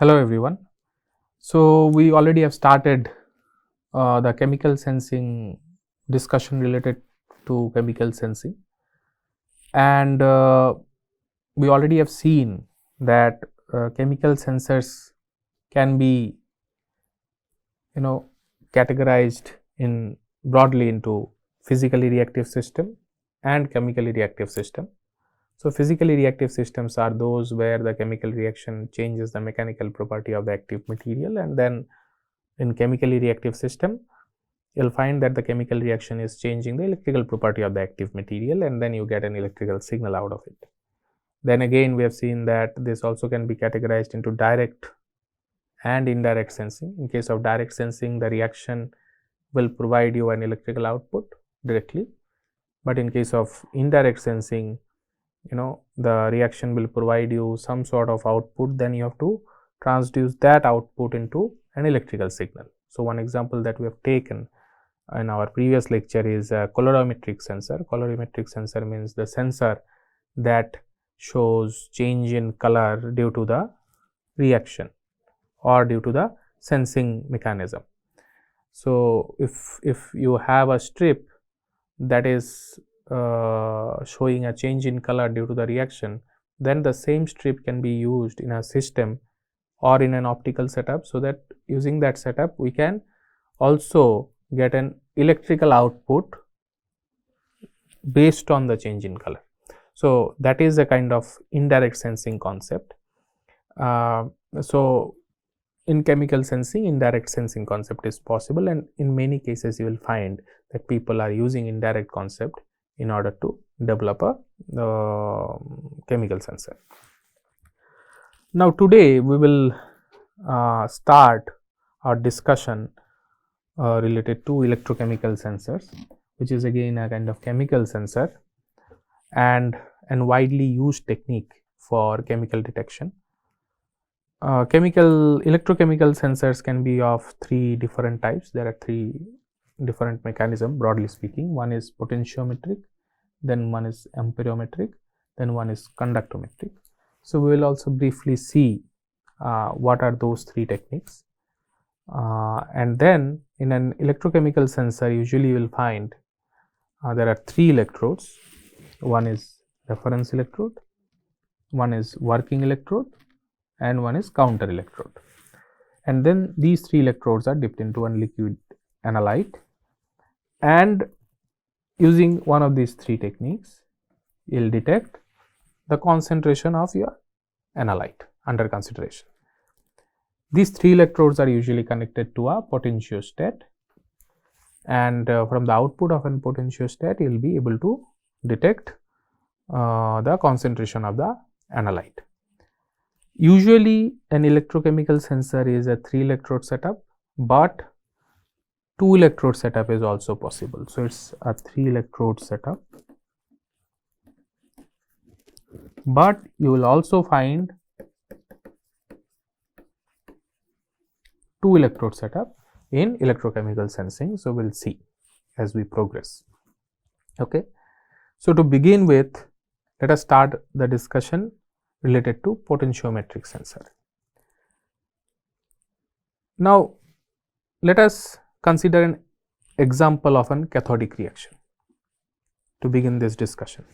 Hello everyone. So we already have started the chemical sensing discussion related to chemical sensing, and we already have seen that chemical sensors can be categorized in broadly into physically reactive system and chemically reactive system. So physically reactive systems are those where the chemical reaction changes the mechanical property of the active material, and then in chemically reactive system you'll find that the chemical reaction is changing the electrical property of the active material, and then you get an electrical signal out of it. Then again we have seen that this also can be categorized into direct and indirect sensing. In case of direct sensing, the reaction will provide you an electrical output directly, but in case of indirect sensing, the reaction will provide you some sort of output, then you have to transduce that output into an electrical signal. So one example that we have taken in our previous lecture is a colorimetric sensor. Colorimetric sensor means the sensor that shows change in color due to the reaction or due to the sensing mechanism. So if you have a strip that is showing a change in color due to the reaction, then the same strip can be used in a system or in an optical setup, so that using that setup we can also get an electrical output based on the change in color. So that is a kind of indirect sensing concept. So in chemical sensing, indirect sensing concept is possible, and in many cases you will find that people are using indirect concept in order to develop a chemical sensor. Now today we will start our discussion related to electrochemical sensors, which is again a kind of chemical sensor and widely used technique for chemical detection. Electrochemical sensors can be of three different types. There are three different mechanisms, broadly speaking. One is potentiometric, then one is amperometric, then one is conductometric. So we will also briefly see what are those three techniques, and then in an electrochemical sensor usually you will find there are three electrodes. One is reference electrode, one is working electrode, and one is counter electrode. And then these three electrodes are dipped into one liquid analyte, and using one of these three techniques you will detect the concentration of your analyte under consideration. These three electrodes are usually connected to a potentiostat, and from the output of a potentiostat you will be able to detect the concentration of the analyte. Usually an electrochemical sensor is a 3 electrode setup, but 2 electrode setup is also possible. So it's a 3 electrode setup, but you will also find 2 electrode setup in electrochemical sensing. So we'll see as we progress. Okay. So to begin with, let us start the discussion related to potentiometric sensor. Now let us consider an example of an cathodic reaction to begin this discussion.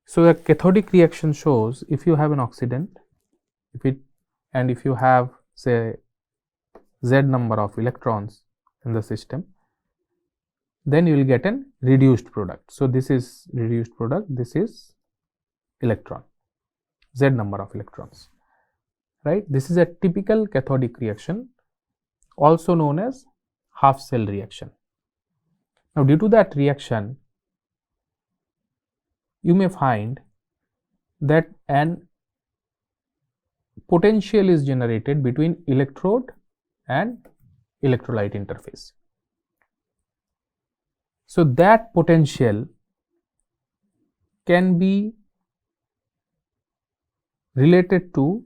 So a cathodic reaction shows if you have an oxidant, if you have say Z number of electrons in the system, then you will get an reduced product. So this is reduced product, this is electron, Z number of electrons, right. This is a typical cathodic reaction, also known as half cell reaction. Now due to that reaction you may find that an potential is generated between electrode and electrolyte interface. So that potential can be related to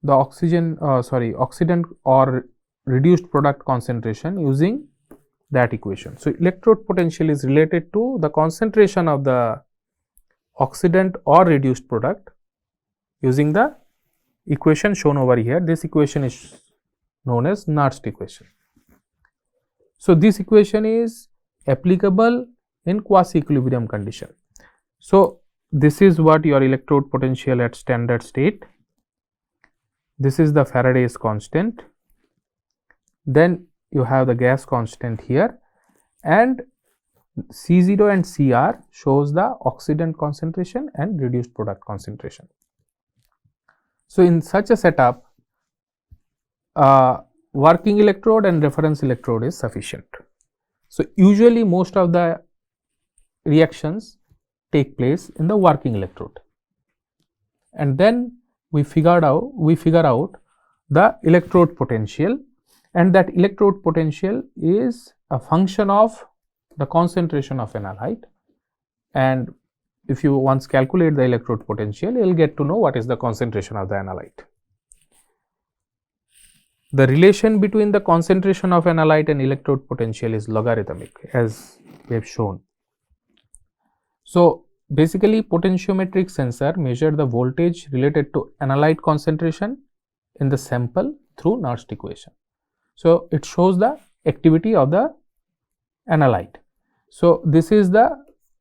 the oxidant or reduced product concentration using that equation. So electrode potential is related to the concentration of the oxidant or reduced product using the equation shown over here. This equation is known as Nernst equation. So, this equation is applicable in quasi-equilibrium condition. So, this is what your electrode potential at standard state. This is the Faraday's constant. Then you have the gas constant here, and C0 and Cr shows the oxidant concentration and reduced product concentration. So, in such a setup, working electrode and reference electrode is sufficient. So, usually most of the reactions take place in the working electrode, and then we figure out the electrode potential, and that electrode potential is a function of the concentration of an halide. And if you once calculate the electrode potential, you will get to know what is the concentration of the analyte. The relation between the concentration of analyte and electrode potential is logarithmic, as we have shown. So, basically potentiometric sensor measure the voltage related to analyte concentration in the sample through Nernst equation. So, it shows the activity of the analyte. So, this is the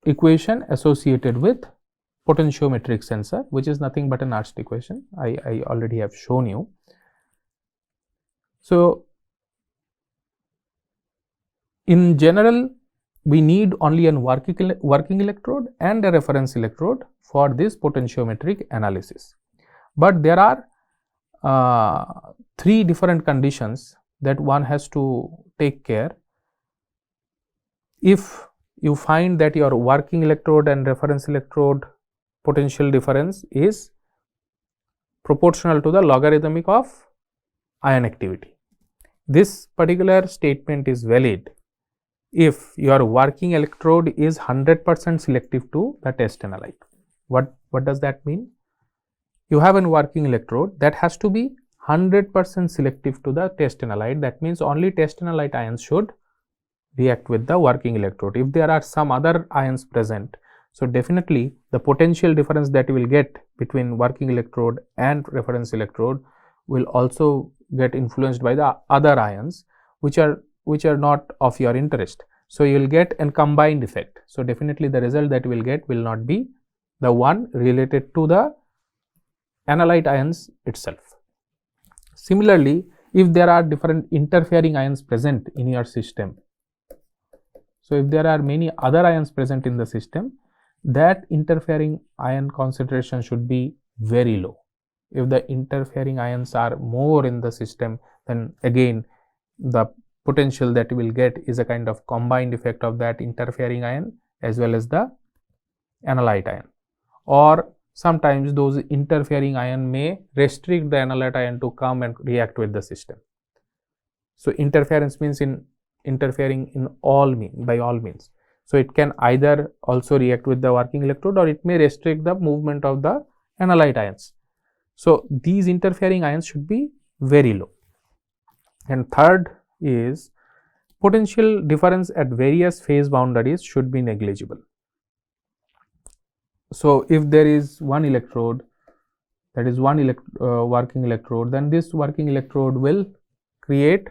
equation associated with potentiometric sensor, which is nothing but a Nernst equation. I already have shown you. So, in general, we need only a working electrode and a reference electrode for this potentiometric analysis. But there are 3 different conditions that one has to take care. If you find that your working electrode and reference electrode potential difference is proportional to the logarithmic of ion activity, this particular statement is valid if your working electrode is 100% selective to the test analyte. What does that mean? You have a working electrode that has to be 100% selective to the test analyte. That means only test analyte ions should react with the working electrode. If there are some other ions present, so definitely the potential difference that you will get between working electrode and reference electrode will also get influenced by the other ions which are not of your interest. So, you will get a combined effect. So, definitely the result that you will get will not be the one related to the analyte ions itself. Similarly, if there are different interfering ions present in your system, so if there are many other ions present in the system, that interfering ion concentration should be very low. If the interfering ions are more in the system, then again the potential that you will get is a kind of combined effect of that interfering ion as well as the analyte ion, or sometimes those interfering ion may restrict the analyte ion to come and react with the system. So, interference means interfering in by all means. So, it can either also react with the working electrode, or it may restrict the movement of the analyte ions. So, these interfering ions should be very low. And third is potential difference at various phase boundaries should be negligible. So, if there is one electrode, that is one working electrode, then this working electrode will create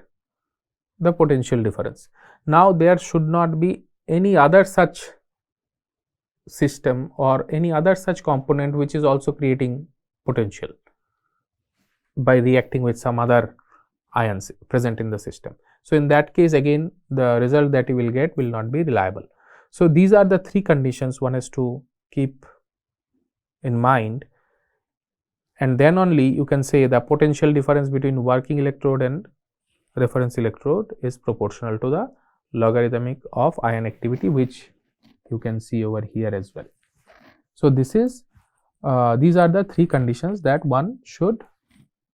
the potential difference. Now, there should not be any other such system or any other such component which is also creating potential by reacting with some other ions present in the system. So, in that case again the result that you will get will not be reliable. So, these are the 3 conditions one has to keep in mind, and then only you can say the potential difference between working electrode and reference electrode is proportional to the logarithmic of ion activity, which you can see over here as well. So, this is these are the 3 conditions that one should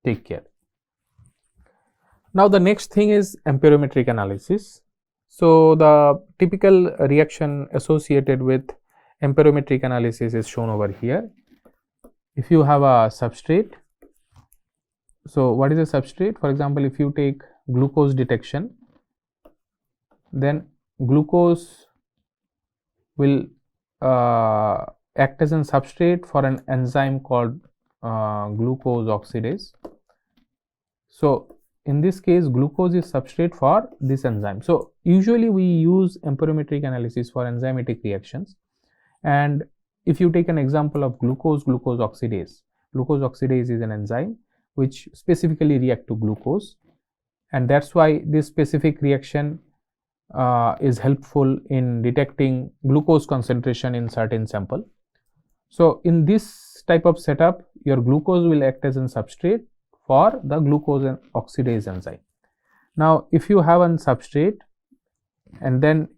take care. Now, the next thing is amperometric analysis. So, the typical reaction associated with amperometric analysis is shown over here. If you have a substrate, so what is a substrate? For example, if you take glucose detection, then glucose will act as a substrate for an enzyme called glucose oxidase. So in this case, glucose is substrate for this enzyme. So usually we use amperometric analysis for enzymatic reactions. And if you take an example of glucose oxidase is an enzyme which specifically react to glucose, and that's why this specific reaction is helpful in detecting glucose concentration in certain sample. So in this type of setup, your glucose will act as a substrate for the glucose and oxidase enzyme. Now if you have a substrate and then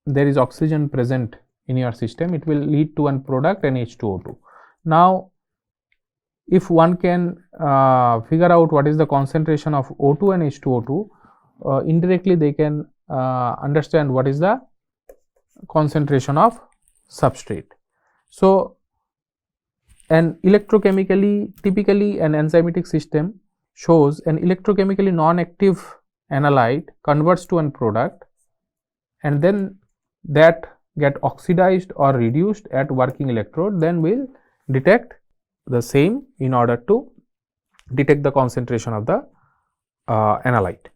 there is oxygen present in your system, it will lead to one product, an H2O2. Now if one can figure out what is the concentration of O2 and H2O2, indirectly they can understand what is the concentration of substrate. So an electrochemically, typically an enzymatic system shows an electrochemically non-active analyte converts to one product, and then that get oxidized or reduced at working electrode, then we'll detect the same in order to detect the concentration of the analyte.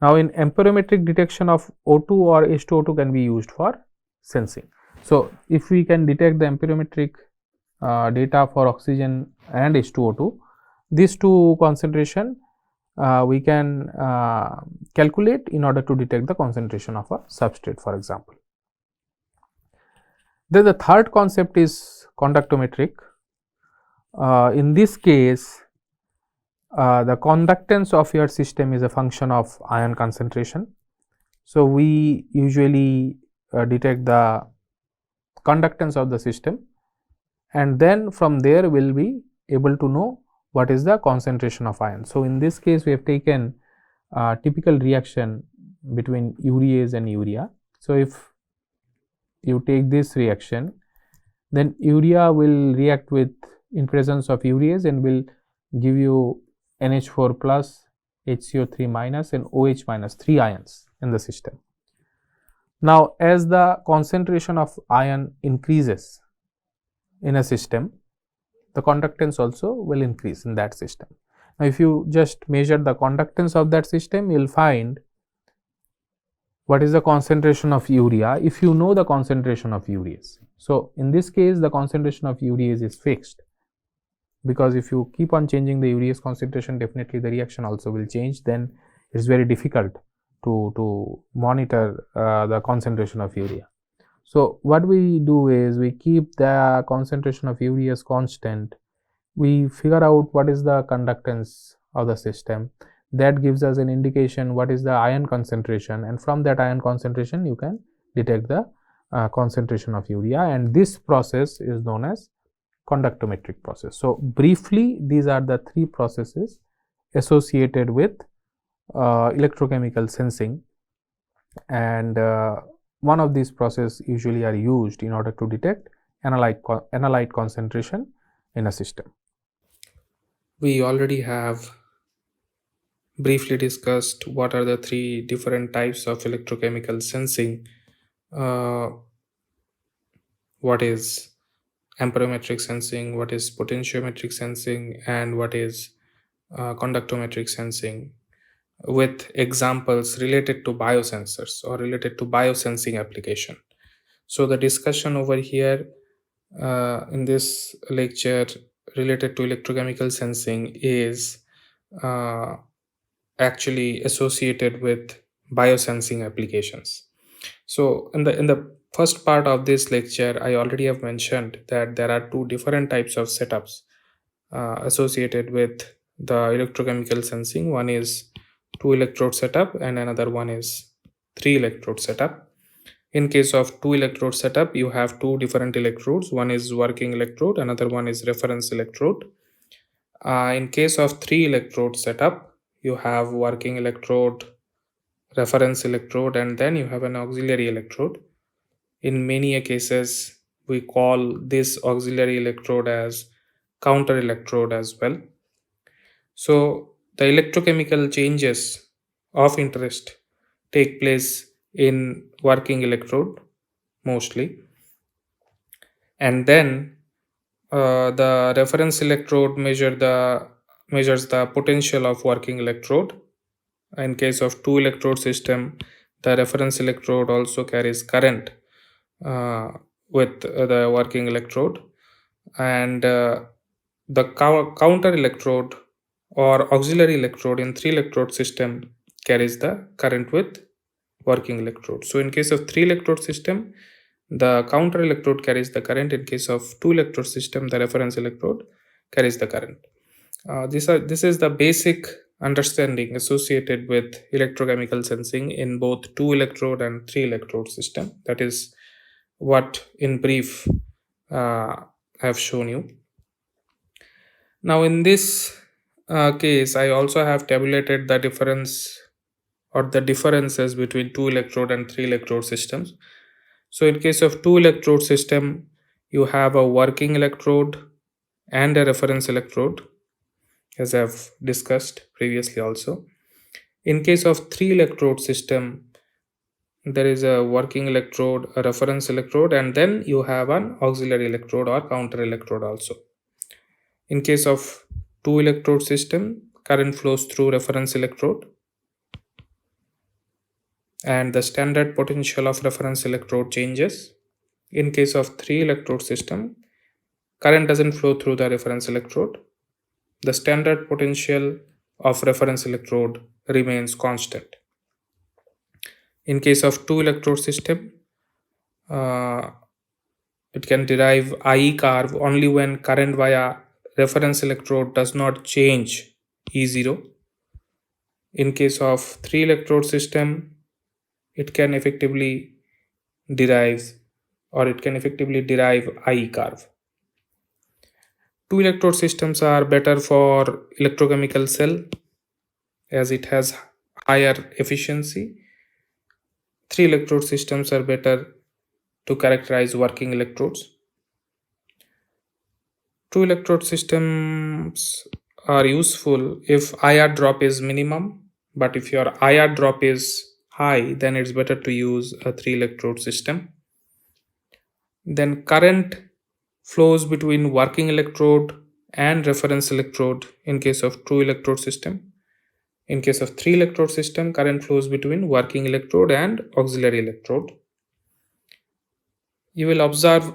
Now in amperometric detection of O2 or H2O2 can be used for sensing. So if we can detect the amperometric data for oxygen and H2O2, these two concentration we can calculate in order to detect the concentration of a substrate, for example. Then the third concept is conductometric. In this case, the conductance of your system is a function of ion concentration. So we usually detect the conductance of the system, and then from there we will be able to know what is the concentration of ion. So in this case, we have taken typical reaction between urease and urea. So if you take this reaction, then urea will react with in presence of urease and will give you NH4 plus, HCO3 minus and OH minus, 3 ions in the system. Now as the concentration of ion increases in a system, the conductance also will increase in that system. Now if you just measure the conductance of that system, you will find what is the concentration of urea if you know the concentration of urease. So in this case, the concentration of urease is fixed, because if you keep on changing the urease concentration, definitely the reaction also will change. Then it is very difficult to monitor the concentration of urea. So what we do is we keep the concentration of urease constant. We figure out what is the conductance of the system. That gives us an indication what is the ion concentration, and from that ion concentration you can detect the concentration of urea, and this process is known as conductometric process. So briefly, these are the three processes associated with electrochemical sensing, and one of these processes usually are used in order to detect analyte concentration in a system. We already have briefly discussed what are the three different types of electrochemical sensing. What is amperometric sensing, what is potentiometric sensing, and what is conductometric sensing, with examples related to biosensors or related to biosensing application. So the discussion over here in this lecture related to electrochemical sensing is actually associated with biosensing applications. So in the first part of this lecture, I already have mentioned that there are two different types of setups associated with the electrochemical sensing. One is 2 electrode setup and another one is 3 electrode setup. In case of 2 electrode setup, you have two different electrodes. One is working electrode, another one is reference electrode. In case of 3 electrode setup, you have working electrode, reference electrode, and then you have an auxiliary electrode. In many cases, we call this auxiliary electrode as counter electrode as well. So the electrochemical changes of interest take place in working electrode mostly, and then the reference electrode measures the potential of working electrode. In case of two electrode system, the reference electrode also carries current with the working electrode, and the counter electrode or auxiliary electrode in three electrode system carries the current with working electrode. So in case of three electrode system, the counter electrode carries the current. In case of two electrode system, the reference electrode carries the current. This is the basic understanding associated with electrochemical sensing in both two electrode and three electrode system. That is what in brief I have shown you. Now in this case, I also have tabulated the difference or the differences between two electrode and three electrode systems. So in case of two electrode system, you have a working electrode and a reference electrode, as I've discussed previously also. In case of three electrode system, there is a working electrode, a reference electrode, and then you have an auxiliary electrode or counter electrode also. In case of two electrode system, current flows through reference electrode, and the standard potential of reference electrode changes. In case of three electrode system, current doesn't flow through the reference electrode. The standard potential of reference electrode remains constant. In case of two electrode system, it can derive IE curve only when current via reference electrode does not change E0. In case of three electrode system, it can effectively derive IE curve. Two electrode systems are better for electrochemical cell as it has higher efficiency. Three electrode systems are better to characterize working electrodes. Two electrode systems are useful if IR drop is minimum, but if your IR drop is high, then it's better to use a three electrode system. Then current flows between working electrode and reference electrode in case of two electrode system. In case of three electrode system, current flows between working electrode and auxiliary electrode. You will observe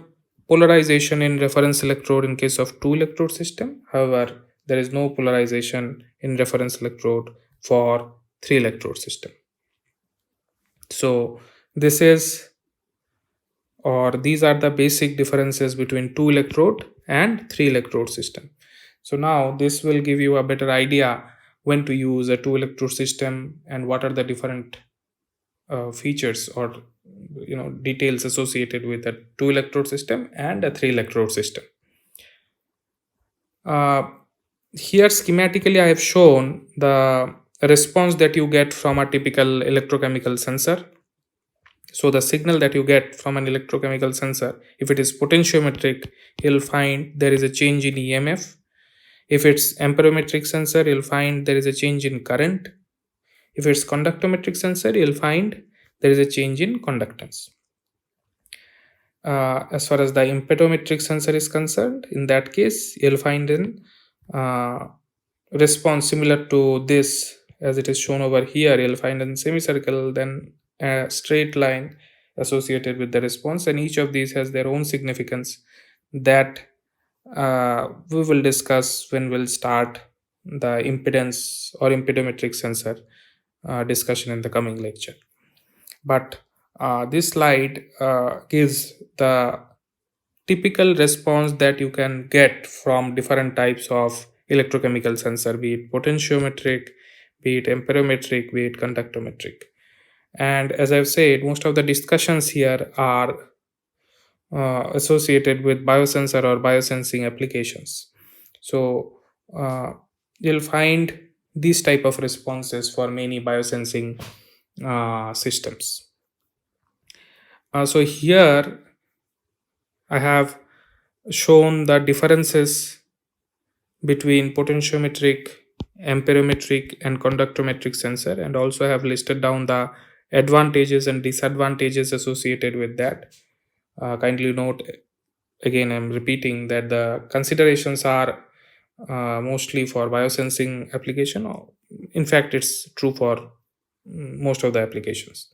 polarization in reference electrode in case of two electrode system. However, there is no polarization in reference electrode for three electrode system. So these are the basic differences between two electrode and three electrode system. So now this will give you a better idea when to use a two electrode system and what are the different features or details associated with a two electrode system and a three electrode system. Here schematically I have shown the response that you get from a typical electrochemical sensor. So the signal that you get from an electrochemical sensor, if it is potentiometric, you'll find there is a change in EMF. If it's amperometric sensor, you'll find there is a change in current. If it's conductometric sensor, you'll find there is a change in conductance. As far as the Amperometric sensor is concerned, in that case, you'll find in response similar to this as it is shown over here. You'll find in semicircle, then a straight line associated with the response, and each of these has their own significance that we will discuss when we'll start the impedance or impedometric sensor discussion in the coming lecture. But this slide gives the typical response that you can get from different types of electrochemical sensor, be it potentiometric, be it amperometric, be it conductometric. And as I've said, most of the discussions here are associated with biosensor or biosensing applications. So you'll find these type of responses for many biosensing systems. So here I have shown the differences between potentiometric, amperometric and conductometric sensor, and also have listed down the advantages and disadvantages associated with that. Kindly note again, I'm repeating that the considerations are mostly for biosensing application. In fact, it's true for most of the applications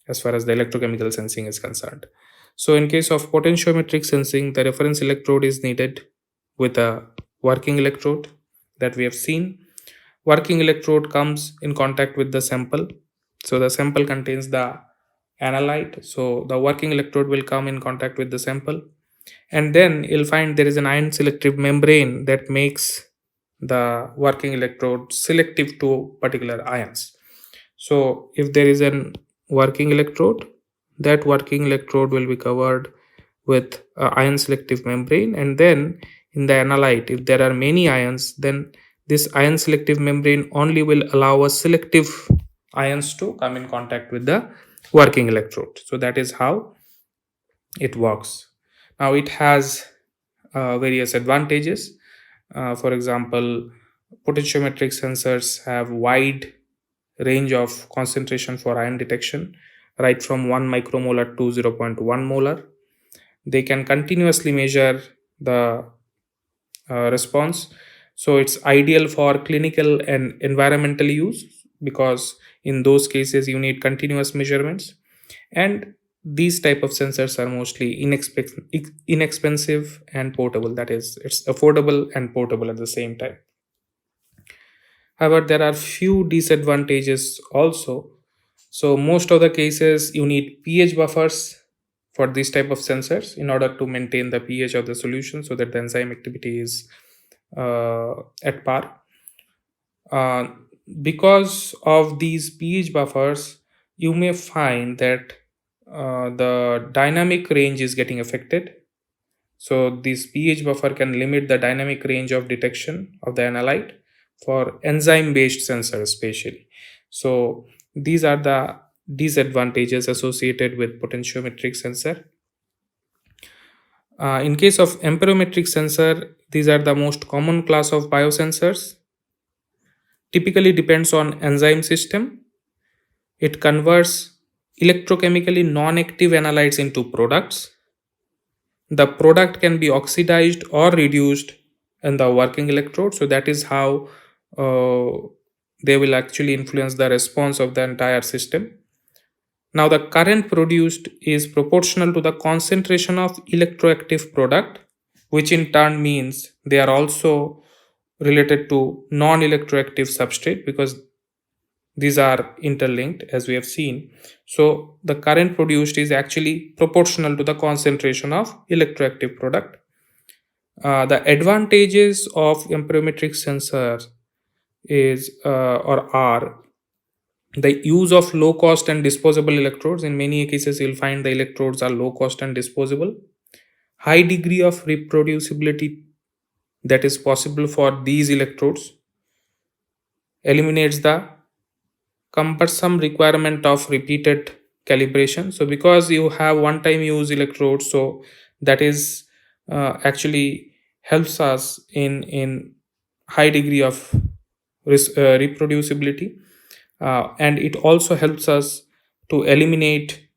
as far as the electrochemical sensing is concerned. So in case of potentiometric sensing, the reference electrode is needed with a working electrode that we have seen. Working electrode comes in contact with the sample. So the sample contains the analyte. So the working electrode will come in contact with the sample. And then you'll find there is an ion selective membrane that makes the working electrode selective to particular ions. So if there is an working electrode, that working electrode will be covered with ion selective membrane, and then in the analyte, if there are many ions, then this ion selective membrane only will allow a selective ions to come in contact with the working electrode. So that is how it works. Now it has various advantages. For example, potentiometric sensors have wide range of concentration for ion detection, right from 1 micromolar to 0.1 molar. They can continuously measure the response. So it's ideal for clinical and environmental use, because in those cases you need continuous measurements. And these type of sensors are mostly inexpensive and portable. That is, it's affordable and portable at the same time. However, there are few disadvantages also. So most of the cases you need pH buffers for this type of sensors in order to maintain the pH of the solution so that the enzyme activity is at par. Because of these pH buffers, you may find that the dynamic range is getting affected. So this pH buffer can limit the dynamic range of detection of the analyte for enzyme based sensors especially. So these are the disadvantages associated with potentiometric sensor. In case of amperometric sensor, these are the most common class of biosensors. Typically depends on enzyme system. It converts electrochemically non-active analytes into products. The product can be oxidized or reduced in the working electrode. So that is how they will actually influence the response of the entire system. Now the current produced is proportional to the concentration of electroactive product, which in turn means they are also related to non-electroactive substrate, because these are interlinked as we have seen. So the current produced is actually proportional to the concentration of electroactive product. The advantages of amperometric sensors is or are the use of low cost and disposable electrodes. In many cases you'll find the electrodes are low cost and disposable. High degree of reproducibility that is possible for these electrodes eliminates the cumbersome requirement of repeated calibration. So because you have one time use electrodes, so that is actually helps us in high degree of reproducibility, and it also helps us to eliminate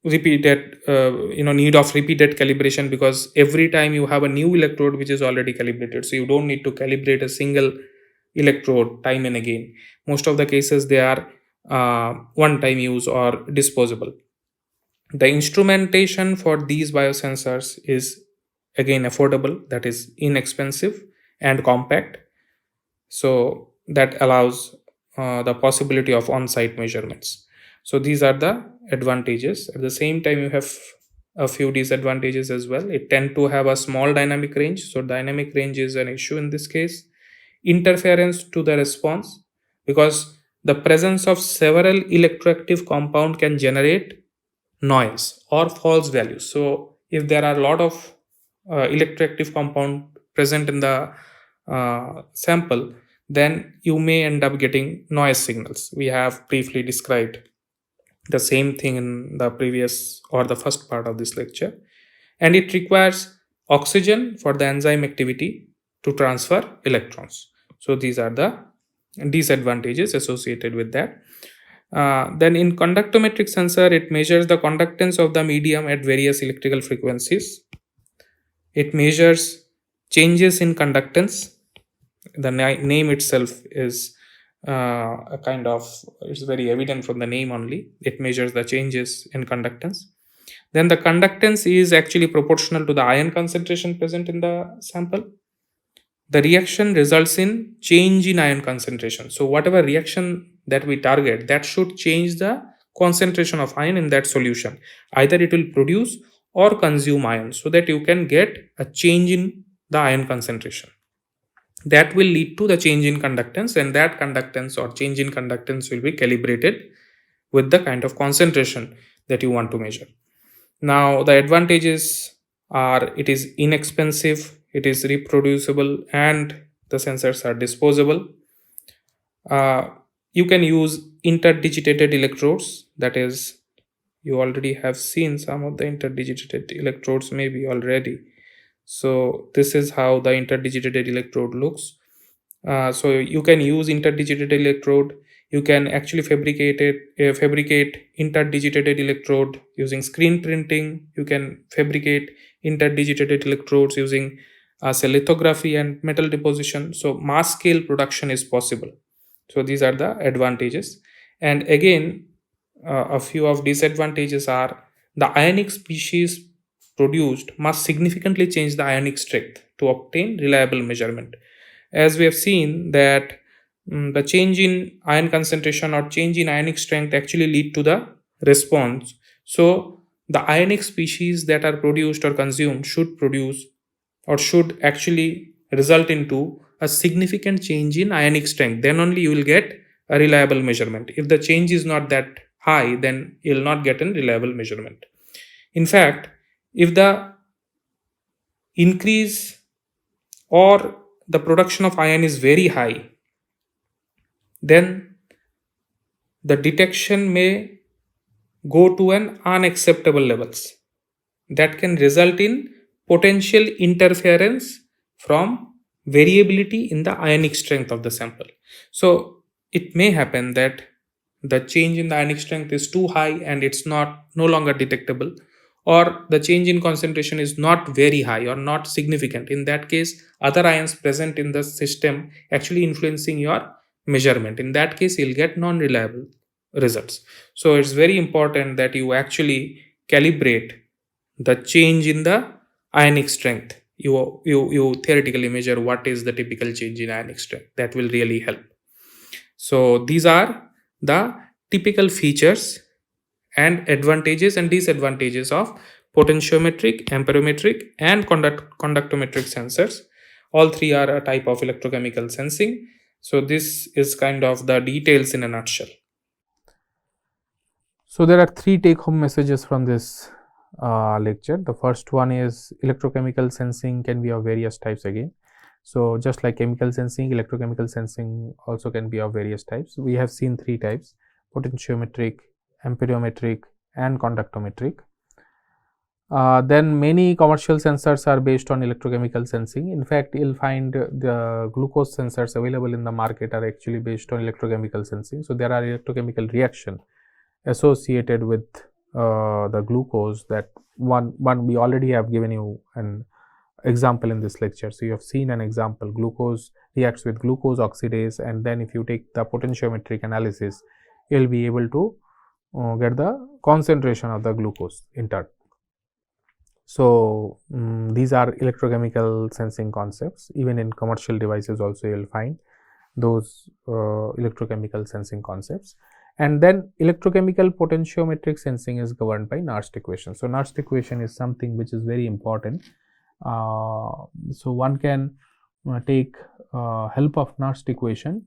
repeated need of repeated calibration, because every time you have a new electrode which is already calibrated, so you don't need to calibrate a single electrode time and again. Most of the cases they are one time use or disposable. The instrumentation for these biosensors is again affordable, that is inexpensive and compact. So that allows the possibility of on-site measurements. So these are the advantages. At the same time, you have a few disadvantages as well. It tend to have a small dynamic range. So dynamic range is an issue in this case. Interference to the response, because the presence of several electroactive compound can generate noise or false values. So if there are a lot of electroactive compound present in the sample, then you may end up getting noise signals. We have briefly described the same thing in the previous or the first part of this lecture. And it requires oxygen for the enzyme activity to transfer electrons. So these are the disadvantages associated with that. Then in conductometric sensor, it measures the conductance of the medium at various electrical frequencies. It measures changes in conductance. The name itself is a kind of, it's very evident from the name only. It measures the changes in conductance. Then the conductance is actually proportional to the ion concentration present in the sample. The reaction results in change in ion concentration. So whatever reaction that we target, that should change the concentration of ion in that solution. Either it will produce or consume ion, so that you can get a change in the ion concentration. That will lead to the change in conductance, and that conductance or change in conductance will be calibrated with the kind of concentration that you want to measure. Now the advantages are, it is inexpensive, it is reproducible, and the sensors are disposable. You can use interdigitated electrodes, that is, you already have seen some of the interdigitated electrodes maybe already. So this is how the interdigitated electrode looks. So you can use interdigitated electrode. You can actually fabricate interdigitated electrode using screen printing. You can fabricate interdigitated electrodes using say lithography and metal deposition. So mass scale production is possible. So these are the advantages. And again, a few of disadvantages are, the ionic species produced must significantly change the ionic strength to obtain reliable measurement. As we have seen that the change in ion concentration or change in ionic strength actually lead to the response. So the ionic species that are produced or consumed should produce or should actually result into a significant change in ionic strength. Then only you will get a reliable measurement. If the change is not that high, then you will not get a reliable measurement. In fact, if the increase or the production of ion is very high, then the detection may go to an unacceptable levels that can result in potential interference from variability in the ionic strength of the sample. So it may happen that the change in the ionic strength is too high and it's no longer detectable, or the change in concentration is not very high or not significant. In that case, other ions present in the system actually influencing your measurement. In that case, you'll get non-reliable results. So it's very important that you actually calibrate the change in the ionic strength. You theoretically measure what is the typical change in ionic strength. That will really help. So these are the typical features and advantages and disadvantages of potentiometric, amperometric, and conductometric sensors. All three are a type of electrochemical sensing. So this is kind of the details in a nutshell. So there are three take-home messages from this lecture. The first one is electrochemical sensing can be of various types again. So just like chemical sensing, electrochemical sensing also can be of various types. We have seen three types: potentiometric, amperometric, and conductometric. Then many commercial sensors are based on electrochemical sensing. In fact, you'll find the glucose sensors available in the market are actually based on electrochemical sensing. So there are electrochemical reaction associated with the glucose. That one we already have given you an example in this lecture. So you have seen an example: glucose reacts with glucose oxidase, and then if you take the potentiometric analysis, you will be able to get the concentration of the glucose in turn. So these are electrochemical sensing concepts. Even in commercial devices also you will find those electrochemical sensing concepts. And then electrochemical potentiometric sensing is governed by Nernst equation. So Nernst equation is something which is very important. So one can take help of Nernst equation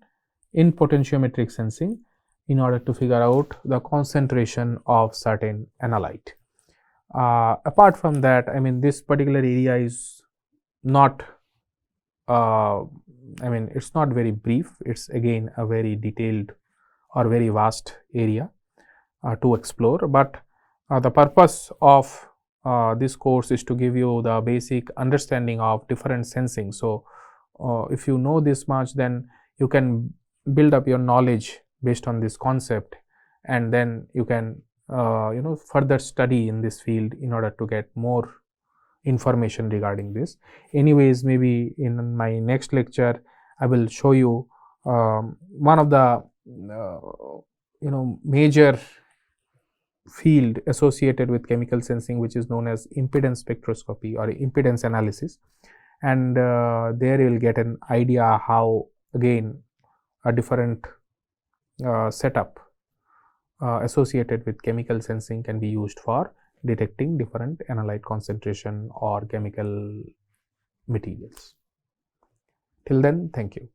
in potentiometric sensing in order to figure out the concentration of certain analyte. Apart from that, I mean, this particular area is not, it's not very brief. It's again a very detailed or very vast area to explore. But the purpose of this course is to give you the basic understanding of different sensing. So if you know this much, then you can build up your knowledge based on this concept, and then you can further study in this field in order to get more information regarding this. Anyways, maybe in my next lecture I will show you one of the major field associated with chemical sensing, which is known as impedance spectroscopy or impedance analysis, and there you will get an idea how again a different setup associated with chemical sensing can be used for detecting different analyte concentration or chemical materials. Till then, thank you.